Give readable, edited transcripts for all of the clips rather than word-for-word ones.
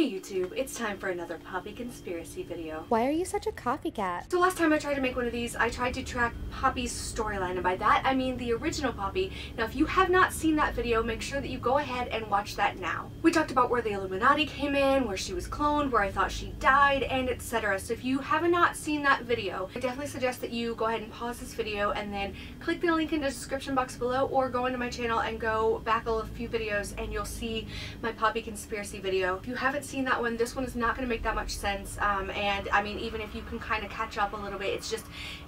Hey YouTube, it's time for another Poppy conspiracy video. Why are you such a copycat? So last time I tried to make one of these, I tried to track Poppy's storyline, and by that I mean the original Poppy. Now if you have not seen that video, make sure that you go ahead and watch that now. We talked about where the Illuminati came in, where she was cloned, where I thought she died, and etc. So if you have not seen that video, I definitely suggest that you go ahead and pause this video and then click the link in the description box below, or go into my channel and go back a few videos and you'll see my Poppy conspiracy video. If you haven't seen that one, this one is not going to make that much sense, and I mean, even if you can kind of catch up a little bit,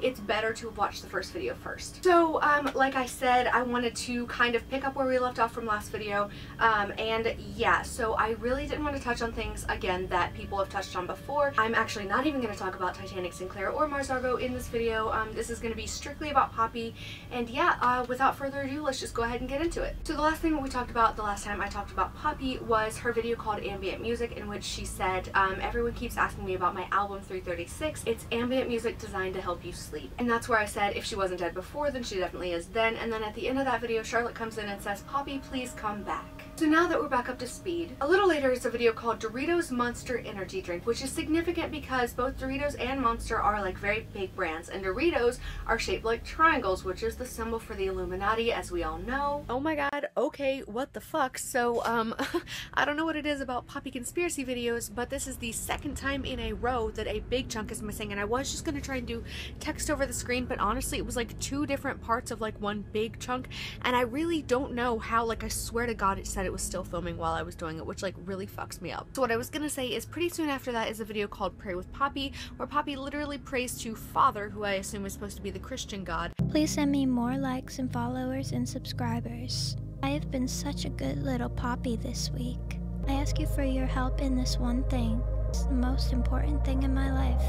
it's better to watch the first video first. So like I said, I wanted to kind of pick up where we left off from last video, and yeah, so I really didn't want to touch on things again that people have touched on before. I'm actually not even going to talk about Titanic Sinclair or Mars Argo in this video. This is going to be strictly about Poppy, and yeah, without further ado, let's just go ahead and get into it. So the last thing we talked about the last time I talked about Poppy was her video called Ambient Music, in which she said, everyone keeps asking me about my album 336. It's ambient music designed to help you sleep. And that's where I said if she wasn't dead before, then she definitely is then. And then at the end of that video, Charlotte comes in and says, "Poppy, please come back." So now that we're back up to speed, a little later is a video called Doritos Monster Energy Drink, which is significant because both Doritos and Monster are like very big brands, and Doritos are shaped like triangles, which is the symbol for the Illuminati, as we all know. Oh my god, okay, what the fuck? So, I don't know what it is about Poppy conspiracy videos, but this is the second time in a row that a big chunk is missing, and I was just gonna try and do text over the screen, but honestly, it was like two different parts of like one big chunk, and I really don't know how. Like, I swear to god it said it was still filming while I was doing it, which like really fucks me up. So what I was gonna say is pretty soon after that is a video called Pray with Poppy, where Poppy literally prays to Father, who I assume is supposed to be the Christian God. Please send me more likes and followers and subscribers. I have been such a good little Poppy this week. I ask you for your help in this one thing. It's the most important thing in my life.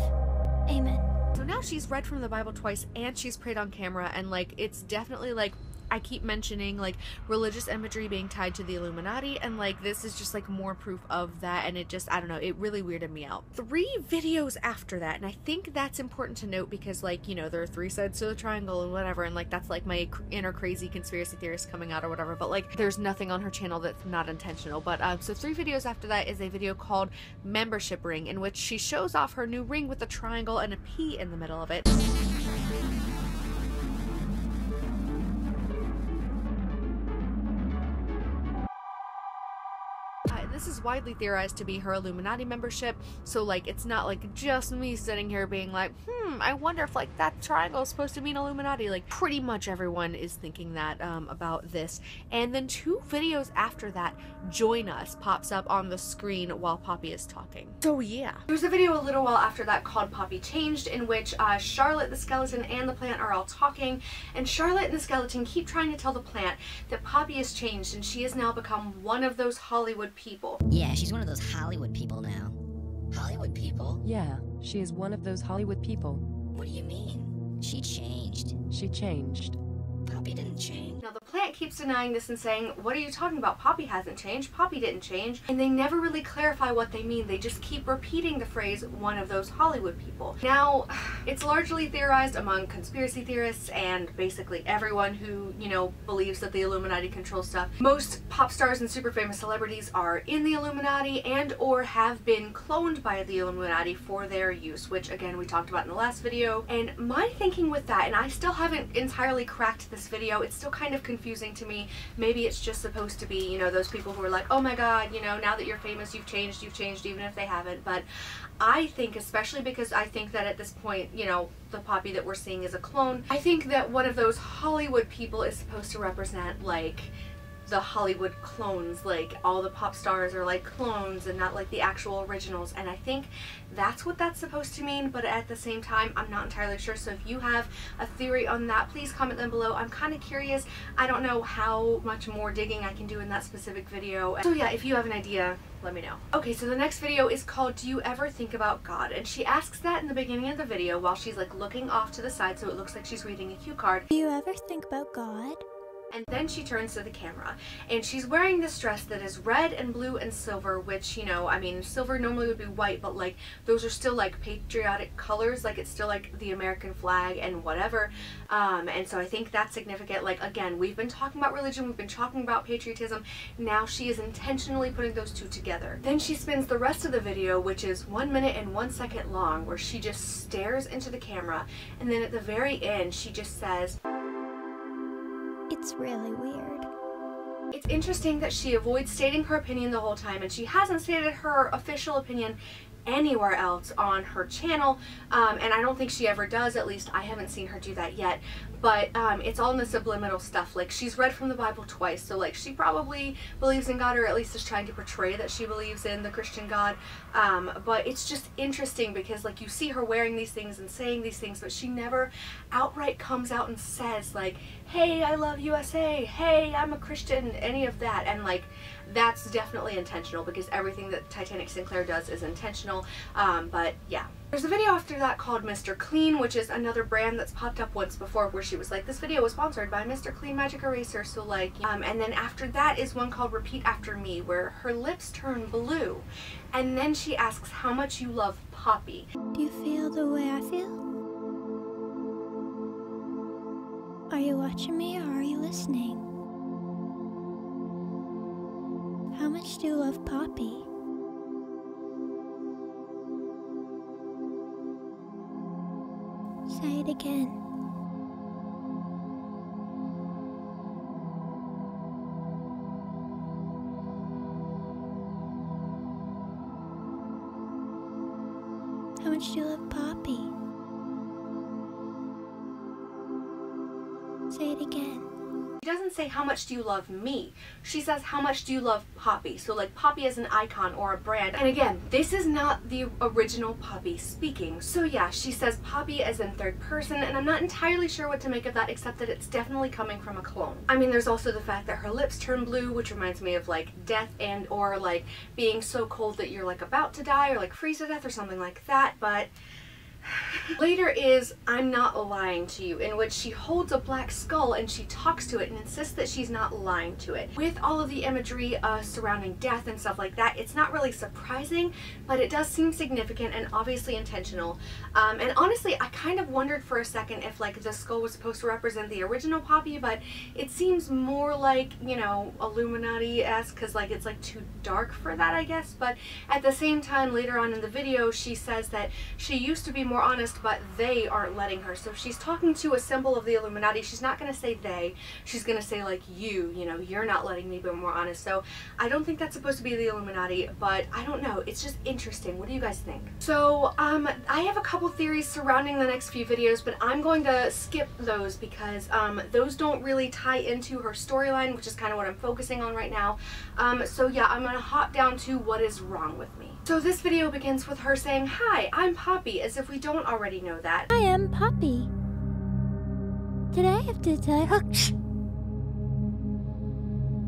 Amen. So now she's read from the Bible twice and she's prayed on camera, and like it's definitely like I keep mentioning like religious imagery being tied to the Illuminati, and like this is just like more proof of that, and it just, I don't know, it really weirded me out. 3 videos after that, and I think that's important to note because, like, you know, there are 3 sides to the triangle and whatever, and like that's like my inner crazy conspiracy theorist coming out or whatever, but like there's nothing on her channel that's not intentional. But so 3 videos after that is a video called Membership Ring, in which she shows off her new ring with a triangle and a P in the middle of it. This is widely theorized to be her Illuminati membership, so like it's not like just me sitting here being like, I wonder if like that triangle is supposed to mean Illuminati. Like pretty much everyone is thinking that about this. And then 2 videos after that, Join Us pops up on the screen while Poppy is talking. So yeah. There's a video a little while after that called Poppy Changed, in which Charlotte, the skeleton, and the plant are all talking, and Charlotte and the skeleton keep trying to tell the plant that Poppy has changed and she has now become one of those Hollywood people. Yeah, she's one of those Hollywood people now. Hollywood people? Yeah, she is one of those Hollywood people. What do you mean? She changed. She changed. Poppy didn't change. Now the plant keeps denying this and saying, "What are you talking about? Poppy hasn't changed. Poppy didn't change." And they never really clarify what they mean. They just keep repeating the phrase, "one of those Hollywood people." Now, it's largely theorized among conspiracy theorists and basically everyone who, you know, believes that the Illuminati controls stuff. Most pop stars and super famous celebrities are in the Illuminati and or have been cloned by the Illuminati for their use, which again we talked about in the last video. And my thinking with that, and I still haven't entirely cracked this video, it's still kind of confusing to me. Maybe it's just supposed to be, you know, those people who are like, oh my god, you know, now that you're famous, you've changed, even if they haven't. But I think, especially because I think that at this point, you know, the Poppy that we're seeing is a clone, I think that one of those Hollywood people is supposed to represent like the Hollywood clones, like all the pop stars are like clones and not like the actual originals, and I think that's what that's supposed to mean, but at the same time I'm not entirely sure. So if you have a theory on that, please comment them below. I'm kind of curious. I don't know how much more digging I can do in that specific video, so yeah, if you have an idea, let me know. Okay, so the next video is called Do You Ever Think About God? And she asks that in the beginning of the video while she's like looking off to the side, so it looks like she's reading a cue card. Do you ever think about God? And then she turns to the camera and she's wearing this dress that is red and blue and silver, which, you know, I mean, silver normally would be white, but like those are still like patriotic colors, like it's still like the American flag and whatever. And so I think that's significant. Like, again, we've been talking about religion, we've been talking about patriotism. Now she is intentionally putting those two together. Then she spends the rest of the video, which is 1 minute and 1 second long, where she just stares into the camera. And then at the very end, she just says, It's really weird. it's interesting that she avoids stating her opinion the whole time, and she hasn't stated her official opinion anywhere else on her channel, and I don't think she ever does. At least I haven't seen her do that yet. But it's all in the subliminal stuff. Like, she's read from the Bible twice, so like she probably believes in God, or at least is trying to portray that she believes in the Christian God. But it's just interesting because like you see her wearing these things and saying these things, but she never outright comes out and says like, hey, I love USA, hey, I'm a Christian, any of that. And like, that's definitely intentional, because everything that Titanic Sinclair does is intentional. But yeah. There's a video after that called Mr. Clean, which is another brand that's popped up once before, where she was like, this video was sponsored by Mr. Clean Magic Eraser, so like, and then after that is one called Repeat After Me, where her lips turn blue, and then she asks how much you love Poppy. Do you feel the way I feel? Are you watching me or are you listening? How much do you love Poppy? Say it again. How much do you love Poppy? Say it again. She doesn't say how much do you love me. She says how much do you love Poppy. So like Poppy as an icon or a brand. And again, this is not the original Poppy speaking. So yeah, she says Poppy as in third person, and I'm not entirely sure what to make of that, except that it's definitely coming from a clone. I mean, there's also the fact that her lips turn blue, which reminds me of like death and or like being so cold that you're like about to die, or like freeze to death or something like that. But later is I'm Not Lying to You, in which she holds a black skull and she talks to it and insists that she's not lying to it. With all of the imagery surrounding death and stuff like that, it's not really surprising, but it does seem significant and obviously intentional. And honestly, I kind of wondered for a second if like the skull was supposed to represent the original Poppy, but it seems more like, you know, Illuminati-esque, because like it's like too dark for that, I guess. But at the same time, later on in the video, she says that she used to be more honest, but they aren't letting her. So she's talking to a symbol of the Illuminati. She's not going to say they. She's going to say like you know, you're not letting me be more honest. So I don't think that's supposed to be the Illuminati, but I don't know. It's just interesting. What do you guys think? So I have a couple theories surrounding the next few videos, but I'm going to skip those because those don't really tie into her storyline, which is kind of what I'm focusing on right now. So yeah, I'm going to hop down to what is wrong with me. So this video begins with her saying, "Hi, I'm Poppy," as if we don't already know that. I am Poppy. Did I have to die?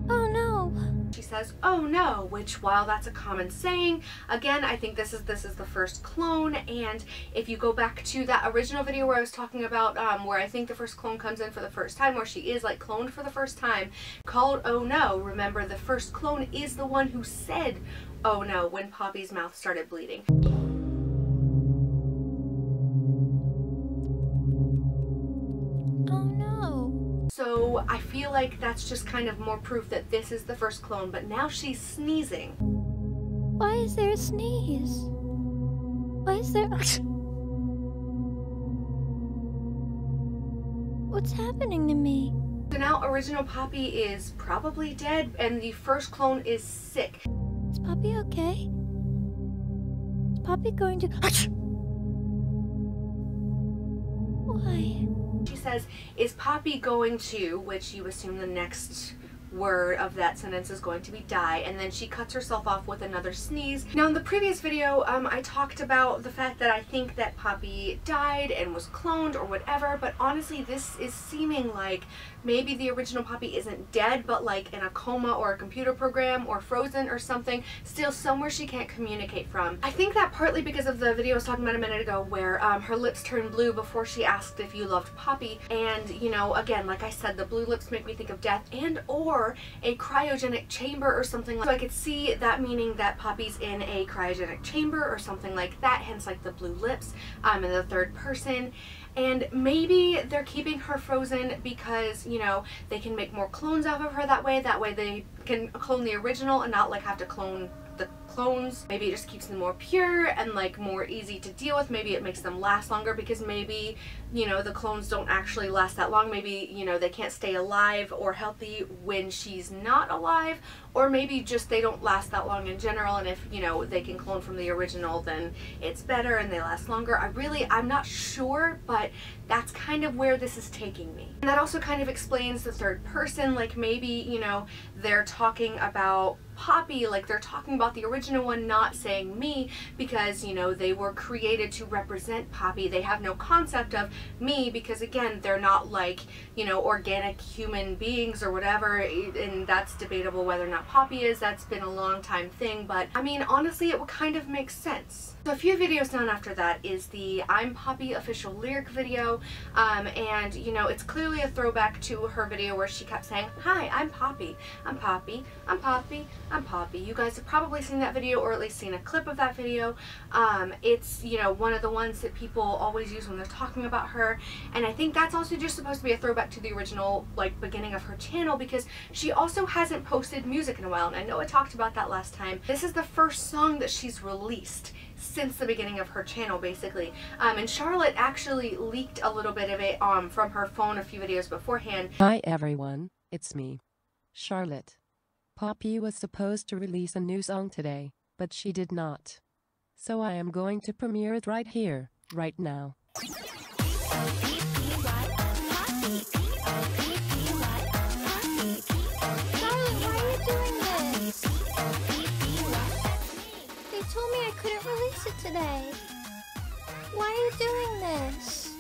Oh no. She says, "Oh no," which, while that's a common saying, again, I think this is the first clone. And if you go back to that original video where I was talking about where I think the first clone comes in for the first time, where she is like cloned for the first time, called "Oh no," remember, the first clone is the one who said "Oh no" when Poppy's mouth started bleeding. Oh no. So I feel like that's just kind of more proof that this is the first clone, but now she's sneezing. Why is there a sneeze? Why is there... What's happening to me? So now original Poppy is probably dead and the first clone is sick. Is Poppy okay? Is Poppy going to... Why? She says, "Is Poppy going to," which you assume the next word of that sentence is going to be die, and then she cuts herself off with another sneeze. Now in the previous video, I talked about the fact that I think that Poppy died and was cloned or whatever, but honestly this is seeming like maybe the original Poppy isn't dead, but like in a coma or a computer program or frozen or something, still somewhere she can't communicate from. I think that partly because of the video I was talking about a minute ago where her lips turned blue before she asked if you loved Poppy, and you know, again, like I said, the blue lips make me think of death and or a cryogenic chamber or something like that. So I could see that meaning that Poppy's in a cryogenic chamber or something like that, hence like the blue lips in the third person. And maybe they're keeping her frozen because, you know, they can make more clones out of her that way they can clone the original and not like have to clone the clones. Maybe it just keeps them more pure and like more easy to deal with. Maybe it makes them last longer because maybe, you know, the clones don't actually last that long. Maybe, you know, they can't stay alive or healthy when she's not alive, or maybe just they don't last that long in general, and if, you know, they can clone from the original then it's better and they last longer. I'm not sure, but that's kind of where this is taking me. And that also kind of explains the third person, like maybe, you know, they're talking about Poppy, like they're talking about the original one, not saying me, because, you know, they were created to represent Poppy. They have no concept of me because, again, they're not like, you know, organic human beings or whatever, and that's debatable whether or not Poppy is. That's been a long time thing, but I mean, honestly, it would kind of make sense. So a few videos down after that is the I'm Poppy official lyric video, and you know, it's clearly a throwback to her video where she kept saying, "Hi, I'm Poppy, I'm Poppy, I'm Poppy, I'm Poppy." You guys have probably seen that video or at least seen a clip of that video. It's, you know, one of the ones that people always use when they're talking about her, and I think that's also just supposed to be a throwback to the original, like, beginning of her channel, because she also hasn't posted music in a while, and I know I talked about that last time. This is the first song that she's released since the beginning of her channel, basically. And Charlotte actually leaked a little bit of it from her phone a few videos beforehand. Hi everyone, it's me, Charlotte. Poppy was supposed to release a new song today, but she did not. So I am going to premiere it right here, right now. Told me I couldn't release it today. Why are you doing this?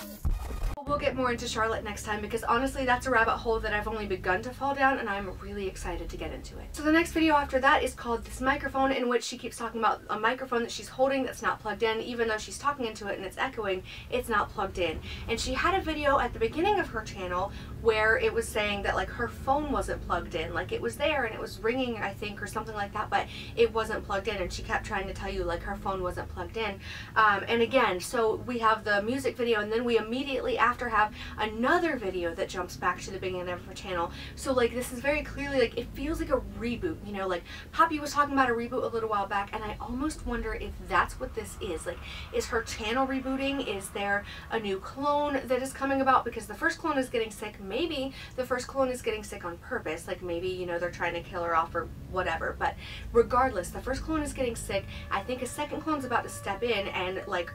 We'll get more into Charlotte next time because honestly that's a rabbit hole that I've only begun to fall down, and I'm really excited to get into it. So the next video after that is called This Microphone, in which she keeps talking about a microphone that she's holding that's not plugged in. Even though she's talking into it and it's echoing, it's not plugged in. And she had a video at the beginning of her channel where it was saying that like her phone wasn't plugged in, like it was there and it was ringing, I think, or something like that, but it wasn't plugged in, and she kept trying to tell you like her phone wasn't plugged in. And again, so we have the music video, and then we immediately after have another video that jumps back to the beginning of her channel. So like this is very clearly, like, it feels like a reboot, you know, like Poppy was talking about a reboot a little while back, and I almost wonder if that's what this is. Like, is her channel rebooting? Is there a new clone that is coming about because the first clone is getting sick? Maybe the first clone is getting sick on purpose, like maybe, you know, they're trying to kill her off or whatever, but regardless, the first clone is getting sick. I think a second clone's about to step in and like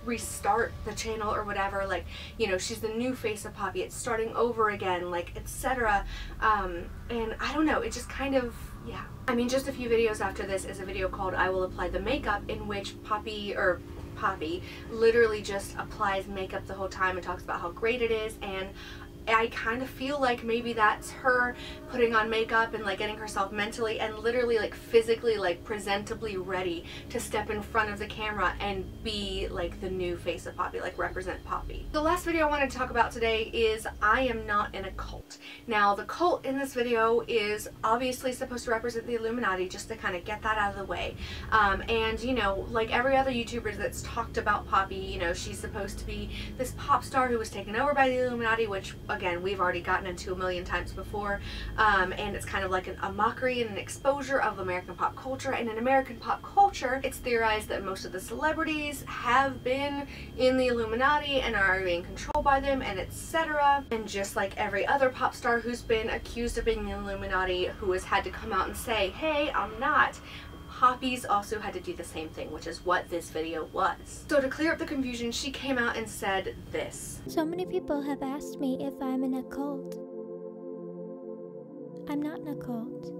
restart the channel or whatever, like, you know, she's the new face of Poppy, it's starting over again, like, etc. And I don't know, it just kind of, yeah. I mean, just a few videos after this is a video called I Will Apply the Makeup, in which Poppy literally just applies makeup the whole time and talks about how great it is, and I kind of feel like maybe that's her putting on makeup and like getting herself mentally and literally like physically like presentably ready to step in front of the camera and be like the new face of Poppy, like represent Poppy. The last video I wanted to talk about today is I am not in a cult. Now the cult in this video is obviously supposed to represent the Illuminati, just to kind of get that out of the way. And you know, like every other YouTuber that's talked about Poppy, you know, she's supposed to be this pop star who was taken over by the Illuminati, which again, we've already gotten into a million times before, and it's kind of like a mockery and an exposure of American pop culture. And in American pop culture, it's theorized that most of the celebrities have been in the Illuminati and are being controlled by them, and etc. And just like every other pop star who's been accused of being the Illuminati, who has had to come out and say, hey, I'm not, Poppy's also had to do the same thing, which is what this video was. So to clear up the confusion, she came out and said this. So many people have asked me if I'm in a cult. I'm not in a cult.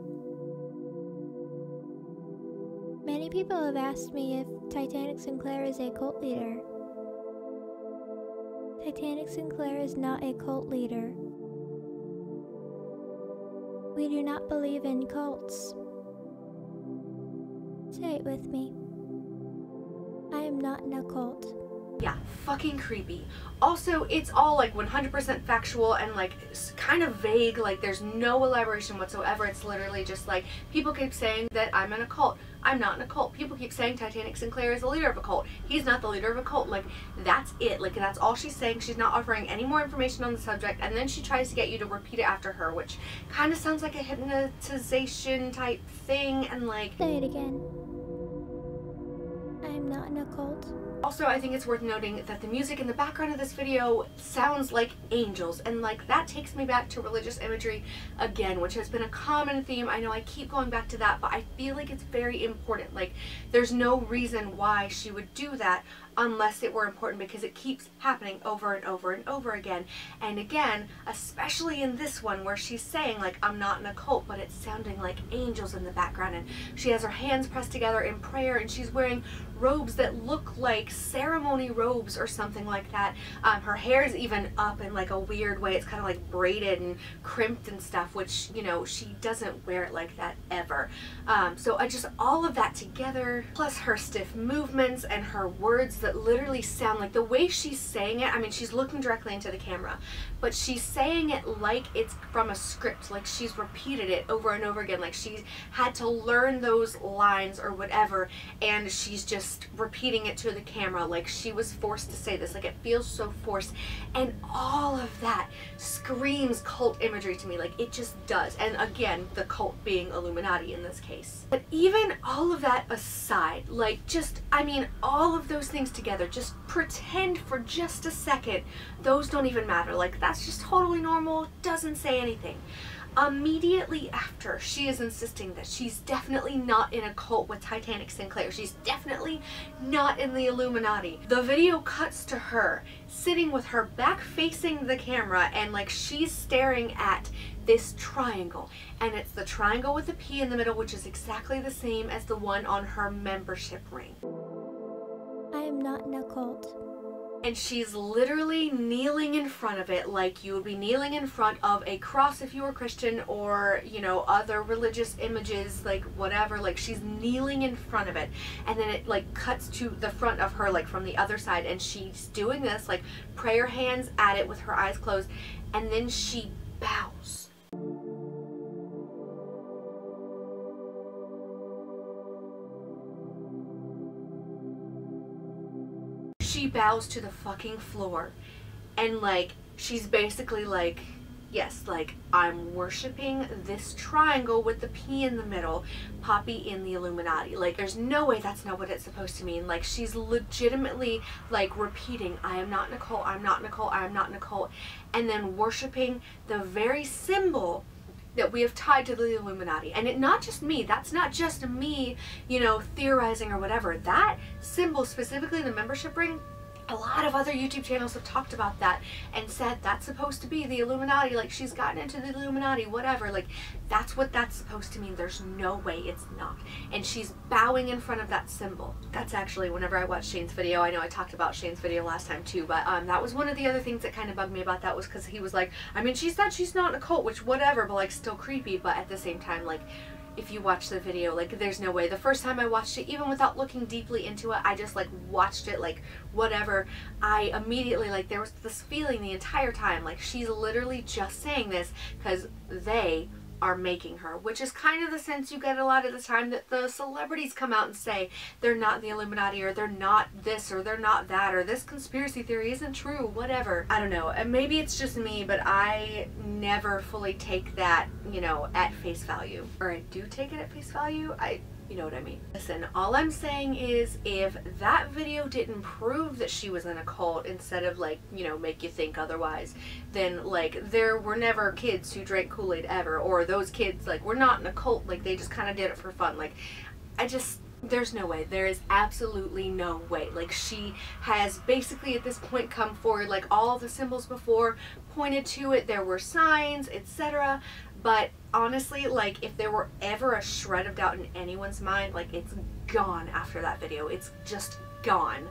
Many people have asked me if Titanic Sinclair is a cult leader. Titanic Sinclair is not a cult leader. We do not believe in cults. Say it with me. I am not in a cult. Yeah, fucking creepy. Also, it's all like 100% factual and like kind of vague, like there's no elaboration whatsoever. It's literally just like, people keep saying that I'm in a cult. I'm not in a cult. People keep saying Titanic Sinclair is the leader of a cult. He's not the leader of a cult. Like, that's it. Like, that's all she's saying. She's not offering any more information on the subject, and then she tries to get you to repeat it after her, which kind of sounds like a hypnotization type thing, and like... Say it again. I am not in a cult. Also, I think it's worth noting that the music in the background of this video sounds like angels, and like that takes me back to religious imagery again, which has been a common theme. I know I keep going back to that, but I feel like it's very important. Like, there's no reason why she would do that unless it were important, because it keeps happening over and over and over again. And again, especially in this one where she's saying like, I'm not in a cult, but it's sounding like angels in the background, and she has her hands pressed together in prayer, and she's wearing robes that look like ceremony robes or something like that. Her hair is even up in like a weird way. It's kind of like braided and crimped and stuff, which, you know, she doesn't wear it like that ever. So I just, all of that together, plus her stiff movements and her words that literally sound like, the way she's saying it, I mean, she's looking directly into the camera, but she's saying it like it's from a script, like she's repeated it over and over again, like she had to learn those lines or whatever, and she's just repeating it to the camera like she was forced to say this. Like, it feels so forced, and all of that screams cult imagery to me. Like, it just does. And again, the cult being Illuminati in this case. But even all of that aside, like, just, I mean, all of those things together, just pretend for just a second those don't even matter. Like, that's just totally normal, doesn't say anything. Immediately after, she is insisting that she's definitely not in a cult with Titanic Sinclair. She's definitely not in the Illuminati. The video cuts to her sitting with her back facing the camera, and like she's staring at this triangle, and it's the triangle with the P in the middle, which is exactly the same as the one on her membership ring. I am not in a cult. And she's literally kneeling in front of it like you would be kneeling in front of a cross if you were Christian, or, you know, other religious images, like whatever. Like, she's kneeling in front of it, and then it like cuts to the front of her, like from the other side, and she's doing this like prayer hands at it with her eyes closed, and then she bows. She bows to the fucking floor, and like she's basically like, yes, like, I'm worshiping this triangle with the P in the middle, Poppy in the Illuminati. Like, there's no way that's not what it's supposed to mean. Like, she's legitimately like repeating, I am not in a cult, I'm not in a cult, I am not in a cult, and then worshiping the very symbol that we have tied to the Illuminati. And it, not just me, that's not just me, you know, theorizing or whatever. That symbol, specifically the membership ring, a lot of other YouTube channels have talked about that and said that's supposed to be the Illuminati, like she's gotten into the Illuminati, whatever. Like, that's what that's supposed to mean. There's no way it's not. And she's bowing in front of that symbol. That's actually, whenever I watched Shane's video, I know I talked about Shane's video last time too, but that was one of the other things that kind of bugged me about that, was because he was like, I mean, she said she's not in a cult, which whatever, but like still creepy. But at the same time, like, if you watch the video, like, there's no way. The first time I watched it, even without looking deeply into it, I just like watched it like whatever. I immediately, like, there was this feeling the entire time, like she's literally just saying this because they are making her, which is kind of the sense you get a lot of the time that the celebrities come out and say they're not the Illuminati, or they're not this, or they're not that, or this conspiracy theory isn't true, whatever. I don't know, and maybe it's just me, but I never fully take that, you know, at face value. Or I do take it at face value, you know what I mean. Listen, all I'm saying is, if that video didn't prove that she was in a cult, instead of like, you know, make you think otherwise, then like there were never kids who drank Kool-Aid ever, or those kids like were not in a cult, like they just kind of did it for fun. Like, I just, There's no way. There is absolutely no way. Like, she has basically at this point come forward, like all of the symbols before pointed to it, there were signs, etc. But honestly, like, if there were ever a shred of doubt in anyone's mind, like, it's gone after that video. It's just gone.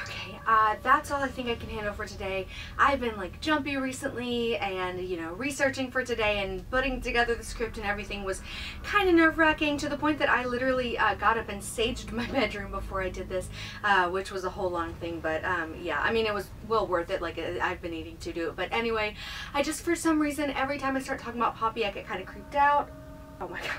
Okay, that's all I think I can handle for today. I've been like jumpy recently, and you know, researching for today and putting together the script and everything was kind of nerve-wracking, to the point that I literally got up and saged my bedroom before I did this, which was a whole long thing. But yeah, I mean, it was well worth it. Like, I've been needing to do it. But anyway, I just, for some reason, every time I start talking about Poppy, I get kind of creeped out. Oh my god.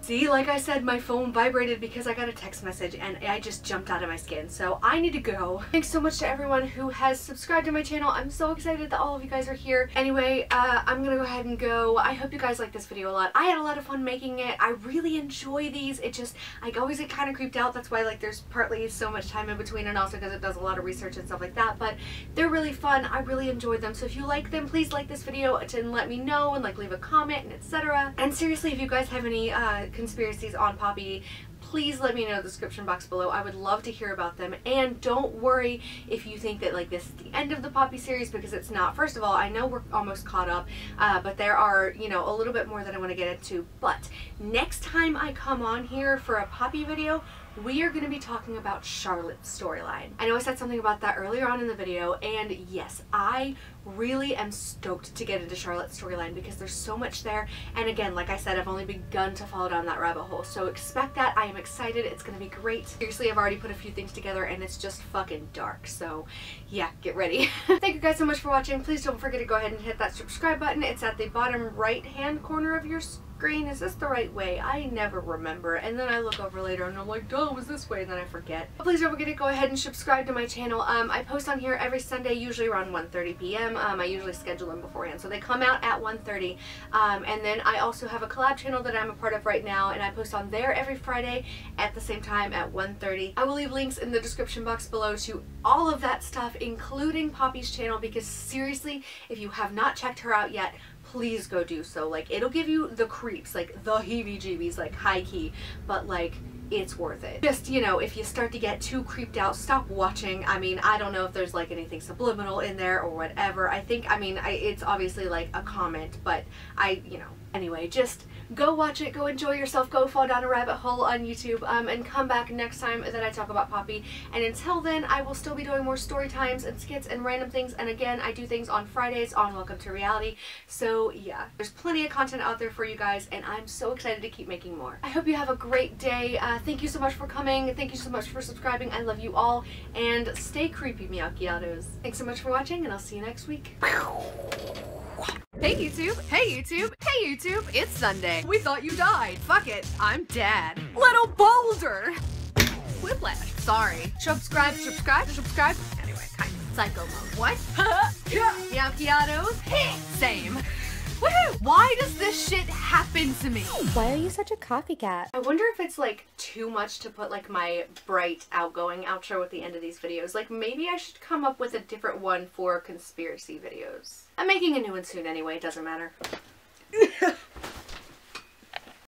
See, like I said, my phone vibrated because I got a text message and I just jumped out of my skin. So I need to go. Thanks so much to everyone who has subscribed to my channel. I'm so excited that all of you guys are here. Anyway, I'm gonna go ahead and go. I hope you guys like this video a lot. I had a lot of fun making it. I really enjoy these. It just, I always get kind of creeped out. That's why, like, there's partly so much time in between, and also because it does a lot of research and stuff like that. But they're really fun. I really enjoyed them. So if you like them, please like this video and let me know, and like leave a comment and etc. And seriously, if you guys have any conspiracies on Poppy, please let me know in the description box below. I would love to hear about them. And don't worry if you think that like this is the end of the Poppy series, because it's not. First of all, I know we're almost caught up, but there are, you know, a little bit more that I want to get into. But next time I come on here for a Poppy video, we are going to be talking about Charlotte's storyline. I know I said something about that earlier on in the video, and yes, I really am stoked to get into Charlotte's storyline because there's so much there. And again, like I said, I've only begun to fall down that rabbit hole, so expect that. I am excited. It's going to be great. Seriously, I've already put a few things together and it's just fucking dark, so yeah, get ready. Thank you guys so much for watching. Please don't forget to go ahead and hit that subscribe button. It's at the bottom right hand corner of your screen. Is this the right way? I never remember, and then I look over later and I'm like, duh, it was this way, and then I forget. But please don't forget to go ahead and subscribe to my channel. I post on here every Sunday, usually around 1:30 p.m. I usually schedule them beforehand, so they come out at 1:30. And then I also have a collab channel that I'm a part of right now, and I post on there every Friday at the same time at 1:30. I will leave links in the description box below to all of that stuff, including Poppy's channel, because seriously, if you have not checked her out yet, please go do so. Like, it'll give you the creeps, like the heebie-jeebies, like high key, but like, it's worth it. Just, you know, if you start to get too creeped out, stop watching. I mean, I don't know if there's like anything subliminal in there or whatever. I think, I mean, it's obviously like a comment, but you know, anyway, just go watch it, go enjoy yourself, go fall down a rabbit hole on YouTube, and come back next time that I talk about Poppy. And until then, I will still be doing more story times and skits and random things. And again, I do things on Fridays on Welcome to Reality. So yeah, there's plenty of content out there for you guys, and I'm so excited to keep making more. I hope you have a great day. Thank you so much for coming. Thank you so much for subscribing. I love you all, and stay creepy, MeowChiatos. Thanks so much for watching, and I'll see you next week. Hey YouTube, hey YouTube, hey YouTube, it's Sunday. We thought you died. Fuck it, I'm dead. Little boulder. Whiplash, sorry. Subscribe. Anyway, kind of psycho mode. What? MeowChiatos? Same. Woohoo! Why does this shit happen to me? Why are you such a copycat? I wonder if it's like too much to put like my bright outgoing outro at the end of these videos. Like, maybe I should come up with a different one for conspiracy videos. I'm making a new one soon anyway, it doesn't matter.